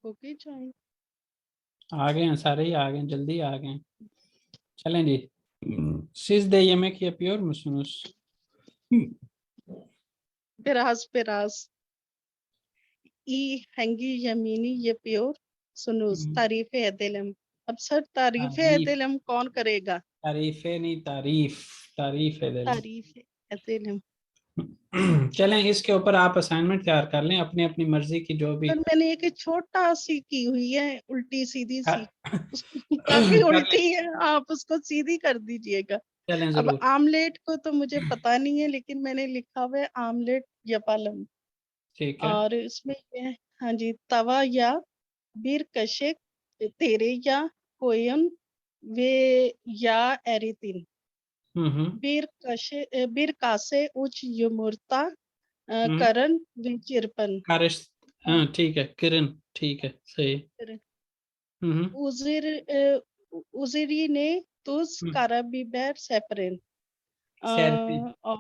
Okay join. आ गए हैं सारे, ही आ गए हैं, जल्दी आ गए हैं। चलें जी। Siz de yemek yapıyor musunuz? Biraz hangi yemini yapıyor sunuz तारीफ दिलम। अब सर तारीफ तारीफ, दिलम कौन करेगा? तारीफे नहीं, तारीफ, तारीफ है दिल। तारीफ दिलम। चलें, इसके ऊपर आप असाइनमेंट तैयार कर लें अपनी अपनी मर्जी की, जो भी सर मैंने एक छोटा सी की हुई है, उल्टी सीधी सी, उसको काफी कर लें। उल्टी है, आप उसको सीधी कर दीजिएगा। चलें अब जरूर। आमलेट को तो मुझे पता नहीं है, लेकिन मैंने लिखा हुआ है आमलेट या पालम। ठीक है। और इसमें ये है, हाँ जी, तवा या bir kaşık tereyağı koyun ve yağ eritin. Bir kase uç yumurta karın ve çırpın. कारश, हाँ ठीक है, किरण, ठीक है, सही है। हम्म Uzir, üzerine tuz, हम्म, karabiber serpin. सैरपी। और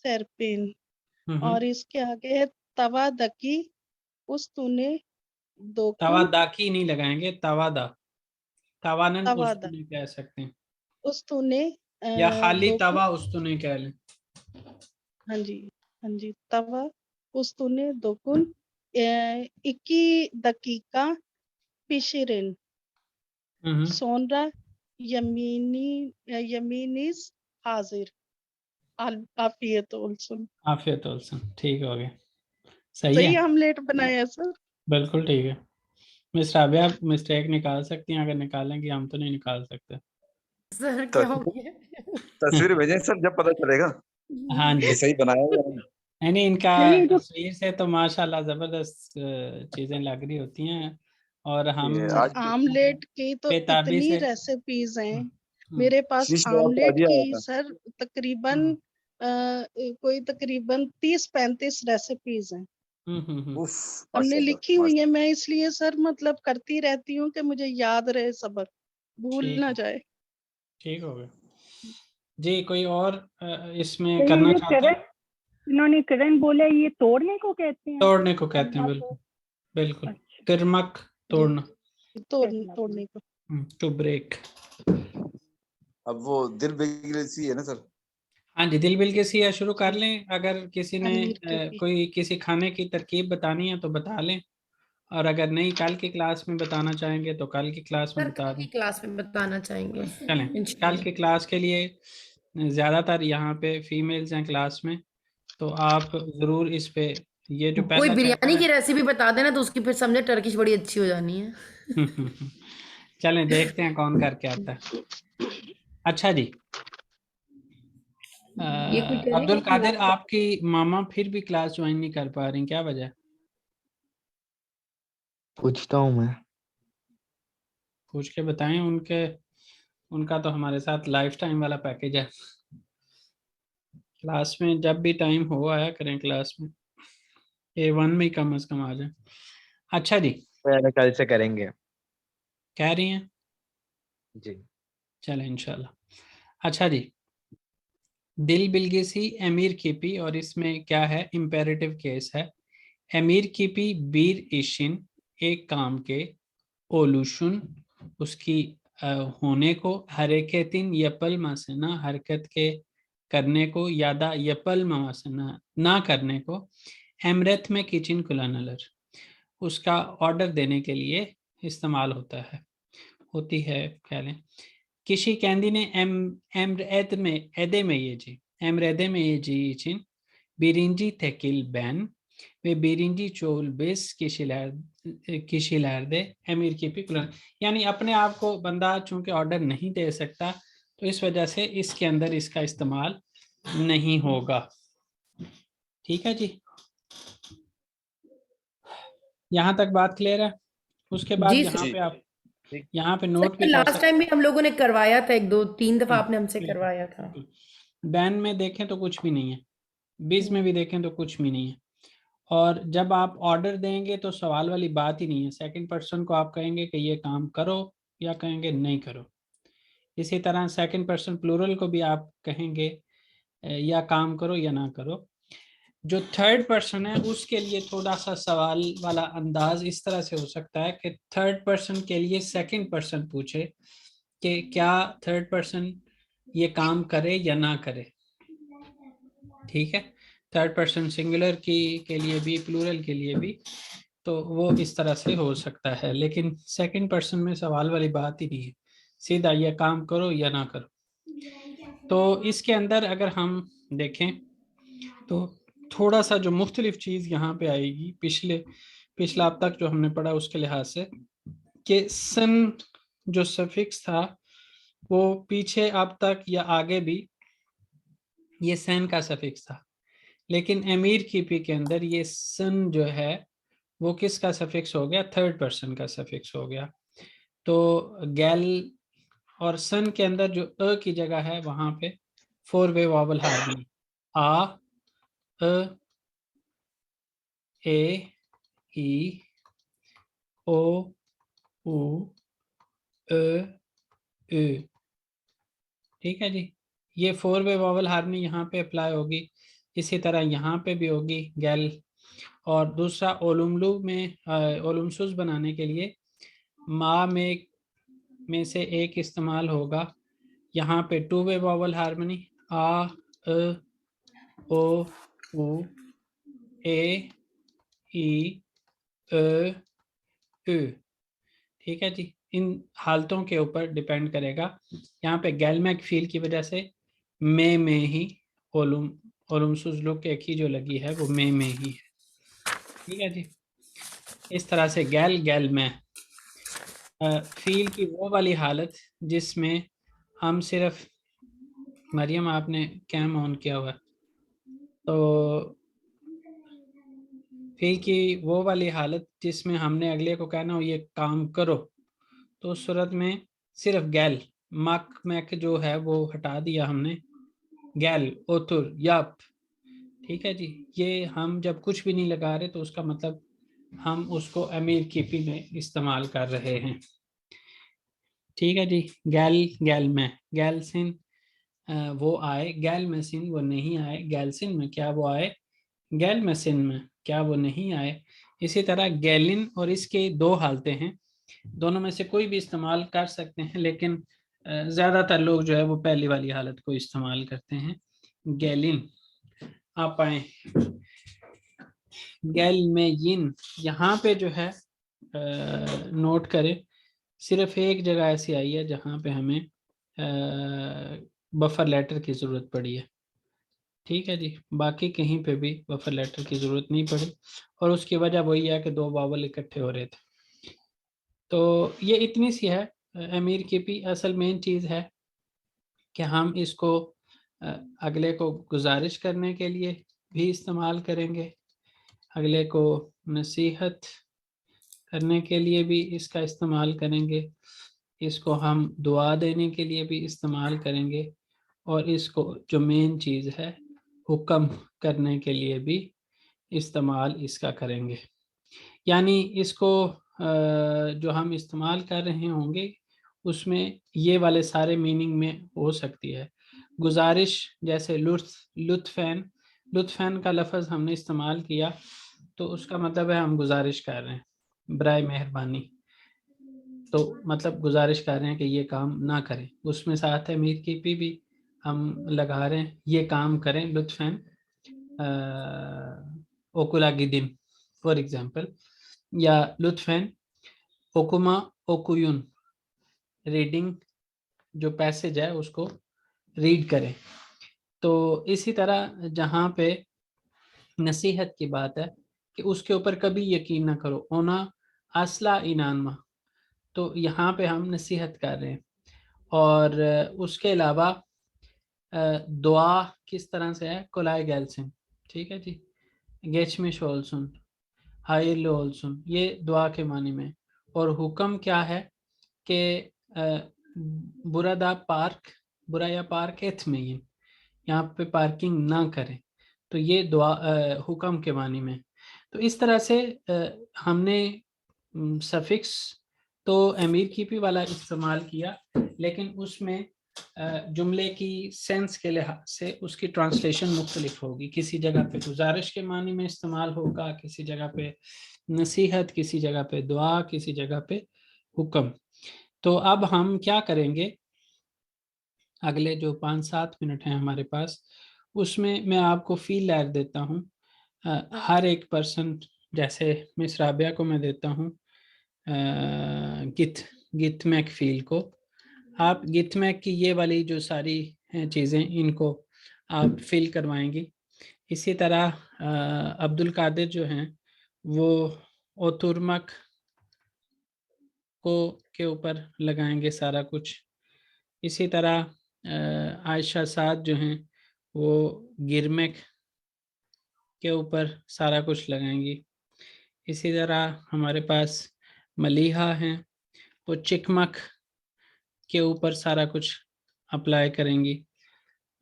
serpin। हम्म। और इसके आगे है तवा दकी उस तूने तवा दोकुन। दाकी नहीं लगाएंगे, तवादा, तवानन तवा उस्तु दा नहीं कह सकते हैं, उस तूने या खाली दोकुन। तवा उस्तु नहीं कह लें। हाँ जी, हाँ जी, तवा उस्तूने दोकुन इक्की दकीका pişirin. हम्म। Sonra yeminiz hazır. Afiyet olsun। आफियत olsun, ठीक हो गया, सही है। सही आमलेट बनाया सर। बिल्कुल ठीक है। मिस्टर अभी आप मिस्टेक निकाल सकती हैं, अगर निकालेंगे, हम तो नहीं निकाल सकते। सर क्या हो तस्वीर गया? तस्वीर भेजें सर, जब पता चलेगा हाँ कि जी। सही बनाया है या नहीं। नहीं इनका नहीं जो तस्वीर से तो माशाल्लाह जबरदस्त चीजें लग रही होती हैं, और हम ये आज आमलेट की तो बेताबी इतनी से। रेसिपीज हैं हम्म मेरे पास शीश बाबा का आमलेट आइडिया की आया था। सर। तकरीबन हम्म कोई तकरीबन 30-35 रेसिपीज हैं उफ, हमने माशाल्लाह लिखी हुई है। माशाल्लाह। मैं इसलिए सर मतलब करती रहती हूँ कि मुझे याद रहे, सबक भूल ठीक ना है, जाए। ठीक हो गया जी। कोई और इसमें तो ये करना जो चाहता करण, है? इन्होंने करण बोला, ये तोड़ने को कहते हैं? तोड़ने को कहते हैं, तलना तो, बिल्कुल बिल्कुल। अच्छा, तिरमक, जी, तोड़ना, तलना तो। तोड़ने को। To break. अब वो दिल बेगली सी है ना सर। हाँ जी, दिल बिल के सिया शुरू कर जी, लें। अगर किसी ने अमीर के भी। कोई किसी खाने की तरकीब बतानी है तो बता लें, और अगर नहीं कल की क्लास में बताना चाहेंगे तो कल की क्लास में सर बता कल की दें। क्लास में बताना चाहेंगे चलें, कल इंशाल्लाह। की क्लास के लिए ज़्यादातर यहाँ पे फीमेल्स हैं क्लास में, तो आप ज़रूर इस पे, ये जो कोई पहला बिरयानी चैप्टर की है। रेसिपी बता देना तो उसकी फिर समझे टर्किश बड़ी अच्छी हो जानी है। चलें देखते हैं कौन करके आता है। अच्छा जी, ये कोई कह रहे अब्दुल हैं कि कादिर, आपकी मामा फिर भी क्लास ज्वाइन नहीं कर पा रही, क्या वजह है? पूछता हूँ मैं। पूछ के बताएं उनके, उनका तो हमारे साथ लाइफ टाइम वाला पैकेज है। क्लास में जब भी टाइम हो आया करें, क्लास में A1 में ही कम से कम आ जाए। अच्छा जी, पहले कल से करेंगे कह रही हैं, जी। चलें इंशाल्लाह। अच्छा जी, दिल बिलगिसी एमीर कीपी, और इसमें क्या है, इम्पेरेटिव केस है। एमीर कीपी बीर इशिन, एक काम के, ओलूशन, उसकी होने को, हरकतिन यपल मासना, हरकत के करने को, यादा यपल मासना, ना करने को, एमरत में किचन कुलानलर, उसका ऑर्डर देने के लिए इस्तेमाल होता है, होती है, कह लें। किसी कैंडी ने एमरेद में एदे में ये जी, एमरेदे में ये जी için birinci tekil ben ve birinci çoğul biz kişilerde emir kipi kullan, यानी अपने आप को बंदा चूंकि ऑर्डर नहीं दे सकता, तो इस वजह से इसके अंदर इसका इस्तेमाल नहीं होगा। ठीक है जी, यहाँ तक बात क्लियर है। उसके बाद जी यहाँ सर। जी पे आप ठीक। यहाँ पे सर नोट ये भी कर लास्ट सकते टाइम भी हम लोगों ने करवाया था, 1-2-3 दफा हैं। आपने हमसे बिल्कुल करवाया था। बिल्कुल। बैन में देखें तो कुछ भी नहीं है, बीस में भी देखें तो कुछ भी नहीं है। और जब आप ऑर्डर देंगे तो सवाल वाली बात ही नहीं है, सेकंड पर्सन को आप कहेंगे कि ये काम करो या कहेंगे नहीं करो। इसी तरह सेकंड पर्सन प्लूरल को भी आप कहेंगे या काम करो या ना करो। जो थर्ड पर्सन है उसके लिए थोड़ा सा सवाल वाला अंदाज इस तरह से हो सकता है कि थर्ड पर्सन के लिए सेकंड पर्सन पूछे कि क्या थर्ड पर्सन ये काम करे या ना करे। ठीक है, थर्ड पर्सन सिंगुलर की के लिए भी, प्लूरल के लिए भी, तो वो इस तरह से हो सकता है। लेकिन सेकंड पर्सन में सवाल वाली बात ही नहीं है, सीधा ये काम करो या ना करो। तो इसके अंदर अगर हम देखें तो थोड़ा सा जो मुख्तलिफ चीज़ यहाँ पे आएगी पिछला अब तक जो हमने पढ़ा उसके लिहाज से, कि सन जो सफिक्स था वो पीछे अब तक या आगे भी ये सन का सफिक्स था, लेकिन अमीर कीपी के अंदर ये सन जो है वो किसका सफिक्स हो गया, थर्ड पर्सन का सफिक्स हो गया। तो गैल और सन के अंदर जो अ की जगह है वहां पे 4 वे वॉवल हार्मनी, आ, अ, ए, ई, ओ, उ, अ, उ। ठीक है जी, ये 4 वे वॉवल हार्मनी यहाँ पे अप्लाई होगी, इसी तरह यहाँ पे भी होगी गैल। और दूसरा ओलुमलू में ओलुमसुस बनाने के लिए मा में से एक इस्तेमाल होगा, यहाँ पे 2 वे वॉवल हार्मनी, आ, अ, ओ, उ, ए, ई, अ, उ। ठीक है जी, इन हालतों के ऊपर डिपेंड करेगा। यहाँ पे गैलमैक फील की वजह से में ही ओलुम सुजलुक एक ही जो लगी है वो में ही है। ठीक है जी, इस तरह से गैल में फील की वो वाली हालत जिसमें हम सिर्फ, मरियम आपने कैम ऑन किया हुआ है, तो फील की वो वाली हालत जिसमें हमने अगले को कहना हो ये काम करो, तो उस सूरत में सिर्फ गैल मक मैक जो है वो हटा दिया हमने, गैल, ओतुर, याप। ठीक है जी, ये हम जब कुछ भी नहीं लगा रहे तो उसका मतलब हम उसको अमीर कीपी में इस्तेमाल कर रहे हैं। ठीक है जी, गैल में गैलसिन वो आए, गैल मसिन वो नहीं आए, गैलसिन में क्या वो आए, गैल मसिन में क्या वो नहीं आए। इसी तरह गैलिन और इसके दो हालतें हैं, दोनों में से कोई भी इस्तेमाल कर सकते हैं, लेकिन ज़्यादातर लोग जो है वो पहली वाली हालत को इस्तेमाल करते हैं। गैलिन आप आए, गैल में यिन, यहाँ पे जो है नोट करें, सिर्फ एक जगह ऐसी आई है जहाँ पे हमें बफर लेटर की ज़रूरत पड़ी है। ठीक है जी, बाकी कहीं पे भी बफर लेटर की ज़रूरत नहीं पड़ी, और उसकी वजह वही है कि दो वावल इकट्ठे हो रहे थे। तो ये इतनी सी है अमीर की भी। असल मेन चीज़ है कि हम इसको अगले को गुजारिश करने के लिए भी इस्तेमाल करेंगे, अगले को नसीहत करने के लिए भी इसका इस्तेमाल करेंगे, इसको हम दुआ देने के लिए भी इस्तेमाल करेंगे, और इसको जो मेन चीज़ है हुक्म करने के लिए भी इस्तेमाल इसका करेंगे। यानी इसको जो हम इस्तेमाल कर रहे होंगे उसमें ये वाले सारे मीनिंग में हो सकती है। गुजारिश जैसे लुत्फ़ैन का लफ्ज़ हमने इस्तेमाल किया तो उसका मतलब है हम गुजारिश कर रहे हैं, बराए मेहरबानी, तो मतलब गुजारिश कर रहे हैं कि ये काम ना करें। उसमें साथ है मीर की भी हम लगा रहे हैं ये काम करें, लुत्फ़ैन ओकुला गिदिन फॉर एग्जांपल, या लुत्फ़ैन ओकुमा ओकुयुन, रीडिंग जो पैसेज है उसको रीड करें। तो इसी तरह जहाँ पे नसीहत की बात है कि उसके ऊपर कभी यकीन ना करो, ओना असला इनानमा, तो यहाँ पे हम नसीहत कर रहे हैं। और उसके अलावा दुआ किस तरह से है, कोलाय गैलसिन। ठीक है जी, गेचमिश ओलसुन, हाइल ओलसुन, ये दुआ के मानी में। और हुक्म क्या है कि बुरादा पार्क, बुराया पार्क एथ में, ये यहाँ पे पार्किंग ना करें, तो ये दुआ हुक्म के मानी में। तो इस तरह से हमने सफिक्स तो अमीर कीपी वाला इस्तेमाल किया, लेकिन उसमें जुमले की सेंस के लिहाज से उसकी ट्रांसलेशन मुख्तलिफ होगी। किसी जगह पे गुजारिश के मानी में इस्तेमाल होगा, किसी जगह पे नसीहत, किसी जगह पे दुआ, किसी जगह पे हुक्म। तो अब हम क्या करेंगे, अगले जो 5-7 मिनट हैं हमारे पास, उसमें मैं आपको फील ऐड देता हूँ। हर एक पर्सन, जैसे मिस राबिया को मैं देता हूँ गिथ मैक फील को, आप गिथ मैक की ये वाली जो सारी चीज़ें, इनको आप फील करवाएंगी। इसी तरह अब्दुल कादिर जो हैं वो ओतुर्मक को के ऊपर लगाएंगे सारा कुछ। इसी तरह आयशा साद जो हैं वो गिरमेक के ऊपर सारा कुछ लगाएंगी। इसी तरह हमारे पास मलीहा हैं, वो चिकमक के ऊपर सारा कुछ अप्लाई करेंगी।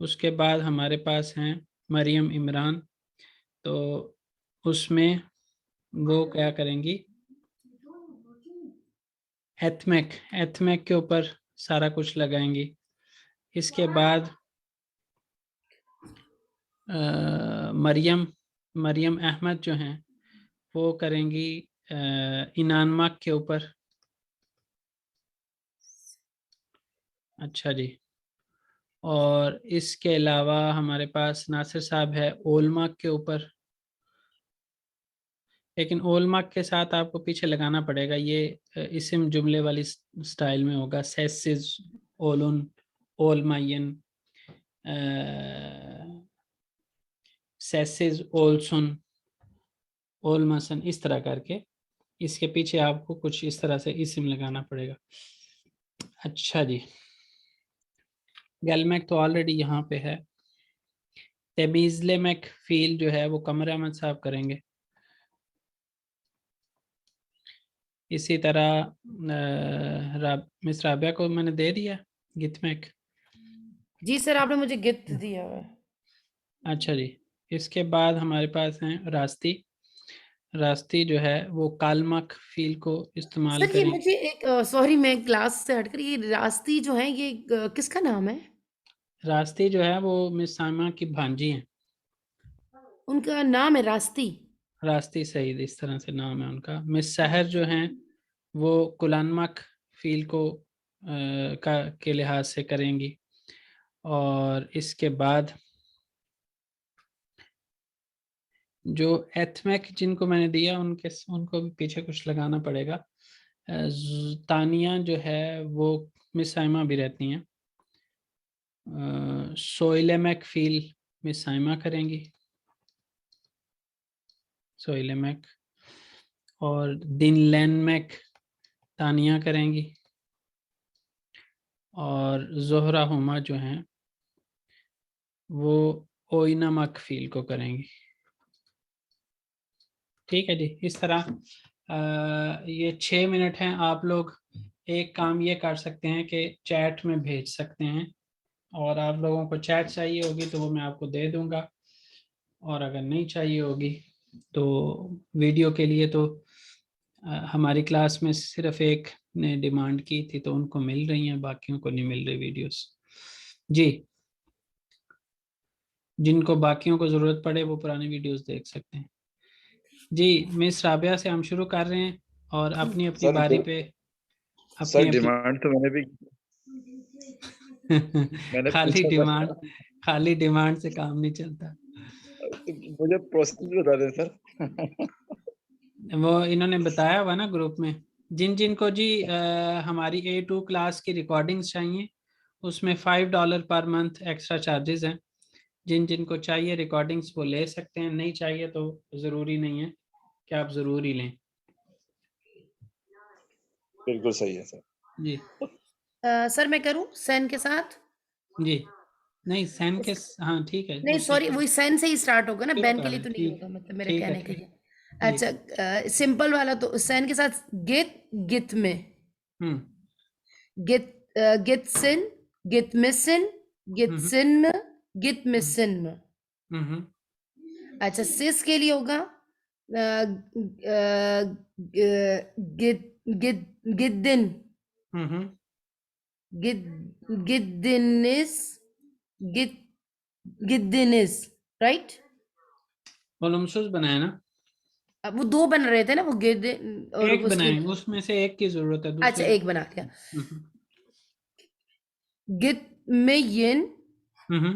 उसके बाद हमारे पास हैं मरियम इमरान, तो उसमें वो क्या करेंगी, एथमेक के ऊपर सारा कुछ लगाएंगी। इसके बाद मरियम अहमद जो हैं वो करेंगी इनानमक के ऊपर। अच्छा जी। और इसके अलावा हमारे पास नासिर साहब है ओलमक के ऊपर, लेकिन ओलमक के साथ आपको पीछे लगाना पड़ेगा, ये इस्म जुमले वाली स्टाइल में होगा। सेसिस, ओलुन, ओलमायन, सेसिस, ओलसुन, ओलमसन, इस तरह करके इसके पीछे आपको कुछ इस तरह से इस्म लगाना पड़ेगा। अच्छा जी, गैलमैक तो ऑलरेडी यहाँ पे है। तेमीज़लेमैक फील जो है वो कमर अहमद साहब करेंगे। इसी तरह मिस राबिया को मैंने दे दिया गितमैक। जी सर, आपने मुझे गिफ्ट दिया हुआ है। अच्छा जी। इसके बाद हमारे पास हैं रास्ती जो है वो कालमक फील को इस्तेमाल सर ये करें। मुझे एक सॉरी, मैं क्लास से हटकर, ये रास्ती जो है ये किसका नाम है? रास्ती जो है वो मिस साइमा की भांजी हैं। उनका नाम है रास्ती? रास्ती सईद, इस तरह से नाम है उनका। मिस सहर जो हैं वो कुलानमक फील को के लिहाज से करेंगी। और इसके बाद जो एथमेक जिनको मैंने दिया उनको भी पीछे कुछ लगाना पड़ेगा। तानिया जो है वो मिस साइमा भी रहती हैं। सोइलेमैक फील मिस साइमा करेंगी, सोइलेमैक। और दिनलैनमैक तानिया करेंगी। और जोहरा हुमा जो हैं वो ओइनमक फील को करेंगी। ठीक है जी। इस तरह ये 6 मिनट हैं। आप लोग एक काम ये कर सकते हैं कि चैट में भेज सकते हैं, और आप लोगों को चैट चाहिए होगी तो वो मैं आपको दे दूंगा, और अगर नहीं चाहिए होगी तो वीडियो के लिए तो हमारी क्लास में सिर्फ एक ने डिमांड की थी तो उनको मिल रही हैं, बाकियों को नहीं मिल रही वीडियोस जी। जिनको बाकियों को ज़रूरत पड़े वो पुरानी वीडियोस देख सकते हैं जी। मिस राबिया से हम शुरू कर रहे हैं, और अपनी अपनी सर बारी पे सर अपनी अपनी डिमांड तो मैंने खाली पूछा डिमांड, था। खाली डिमांड से काम नहीं चलता। तो मुझे प्रोसेस बता दें सर। वो इन्होंने बताया हुआ ना ग्रुप में, जिन जिन को जी हमारी A2 क्लास की रिकॉर्डिंग्स चाहिए उसमें $5 पर मंथ एक्स्ट्रा चार्जेस हैं। जिन जिन को चाहिए रिकॉर्डिंग्स वो ले सकते हैं, नहीं चाहिए तो ज़रूरी नहीं है कि आप ज़रूर ही लें बिल्कुल सही है सर जी। सर मैं करूं सेन के साथ? जी नहीं, सैन के हाँ ठीक है, नहीं उसके सॉरी, साथ वही सेन से ही स्टार्ट होगा ना, शुरू बैन के लिए करें। तो नहीं ठीक, होगा, मतलब मेरे ठीक है, कहने का ठीक ये। जी। अच्छा, सिंपल वाला तो सेन के साथ गित में, हम्म गित गितसिन, गितमिसिन, हम्म गितसिन, हम्म गितमिसिन। हम्म अच्छा, सिस के लिए होगा गित गित गिद्दिन, हम्म गिद्दिनिस, गिद्दिनिस, राइट? ओलमसुस बनाए ना, अब वो 2 बन रहे थे ना, वो गिद और एक उसके, बनाए, उसमें से एक की जरूरत है, अच्छा दूसरे एक बना दिया। हम्म, गितमियन, हम्म,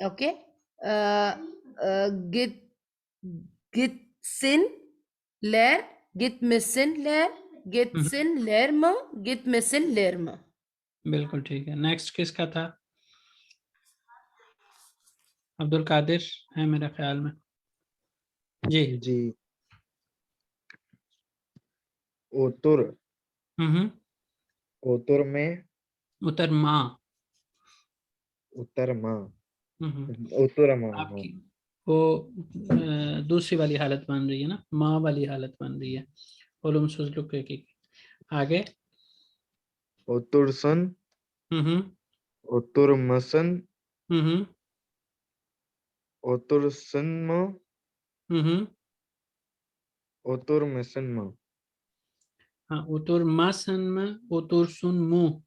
ओके, गित गितसिन लेर, गितमिसिन लेर, गितसिन लेरम, गितमिसिन लेरम। बिल्कुल ठीक है। नेक्स्ट किसका था? अब्दुल कादिर है मेरे ख्याल में। जी। जी। ओतुर, हम्म। ओतुर में उत्तर माँ। उत्तर माँ, हम्म। उत्तर माँ, हाँ। आपकी वो दूसरी वाली हालत बन रही है ना, माँ वाली हालत बन रही है। ओलम सुजलुक की। आगे। ओतुर सन, हम्म, ओतुर मसन, हम्म, ओतुर सन्म, हम्म। ओतुर मसन्म। हाँ, उतुर मासन, उतुर सुन मुँह।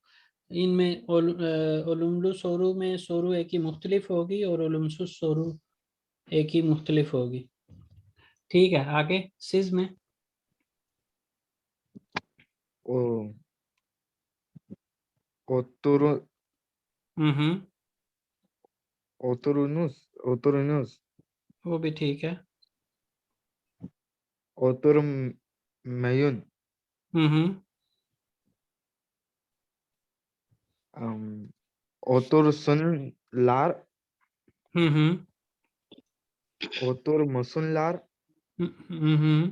इनमें ओलुमलु सोरू में सोरू एक ही मुख्तलिफ होगी और ओलुमसुस सोरू एक ही मुख्तलिफ होगी। ठीक है, आगे सिज में। ओ ओतुर, हम्म, ओतुरुनुस, ओतुरुनुस, वो भी ठीक है। ओतुर मयुन, हम्म, ओतुर सन लार, हम्म, ओतुर मसुन लार, हम्म,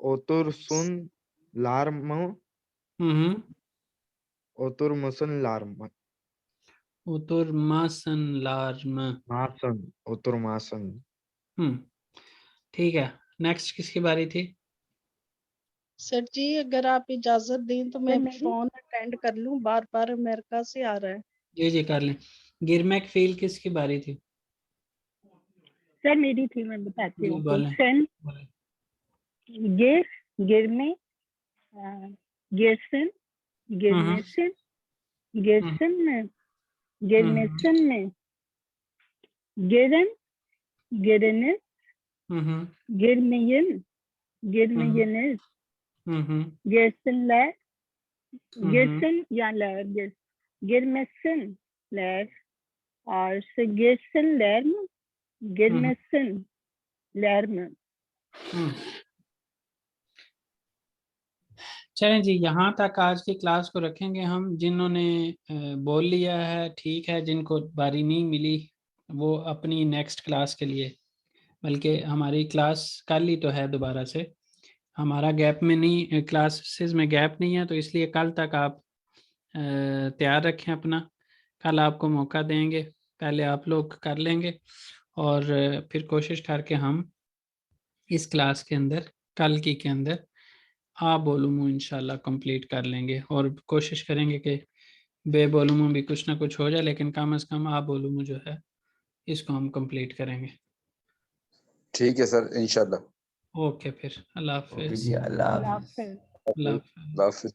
ओतुर सुन लार म, हम्म। ओतुर मसुन लार म, उतुर मासन लार्म। मासन, ओतुर मासन। हम्म, ठीक है। नेक्स्ट किसकी बारी थी? सर जी अगर आप इजाजत दें तो मैं मेरी फोन अटेंड कर लूं, बार बार अमेरिका से आ रहा है। जी जी, कर लें। गिरमैक फील किसकी बारी थी? सर मेरी थी, मैं बताती जी हूँ। बोलें। ऑप्शन गिर, गिरने, गिरसन, हम्म, गिरनेसन, गिरसन में, हम्म, गिरनेसन में, गिरन, गिरनिस, हम्म, गिरमियन, हम्म, गिरमियनिस, हम्म, गिरसन लैर, हम्म, गिरसन या लैर, गिरमेसन लैर, और से गिरसन लैर्म, गिरमेसन लैर्म। हम्म। चलें जी, यहाँ तक आज की क्लास को रखेंगे हम। जिन्होंने बोल लिया है ठीक है, जिनको बारी नहीं मिली वो अपनी नेक्स्ट क्लास के लिए, बल्कि हमारी क्लास कल ही तो है दोबारा से, हमारा गैप में नहीं, क्लासेस में गैप नहीं है, तो इसलिए कल तक आप तैयार रखें अपना। कल आपको मौका देंगे, पहले आप लोग कर लेंगे और फिर कोशिश करके हम इस क्लास के अंदर, कल की के अंदर आ बोलूमू इंशाल्लाह कंप्लीट कर लेंगे, और कोशिश करेंगे कि बे बोलूमू भी कुछ ना कुछ हो जाए, लेकिन कम से कम आ बोलूमू जो है इसको हम कंप्लीट करेंगे। ठीक है सर, इंशाल्लाह। ओके, फिर अल्लाह ओके हाफिज। जी, अल्लाह अल्लाह हाफिज। हाफिज। अल्लाह हाफिज। अल्लाह हाफिज।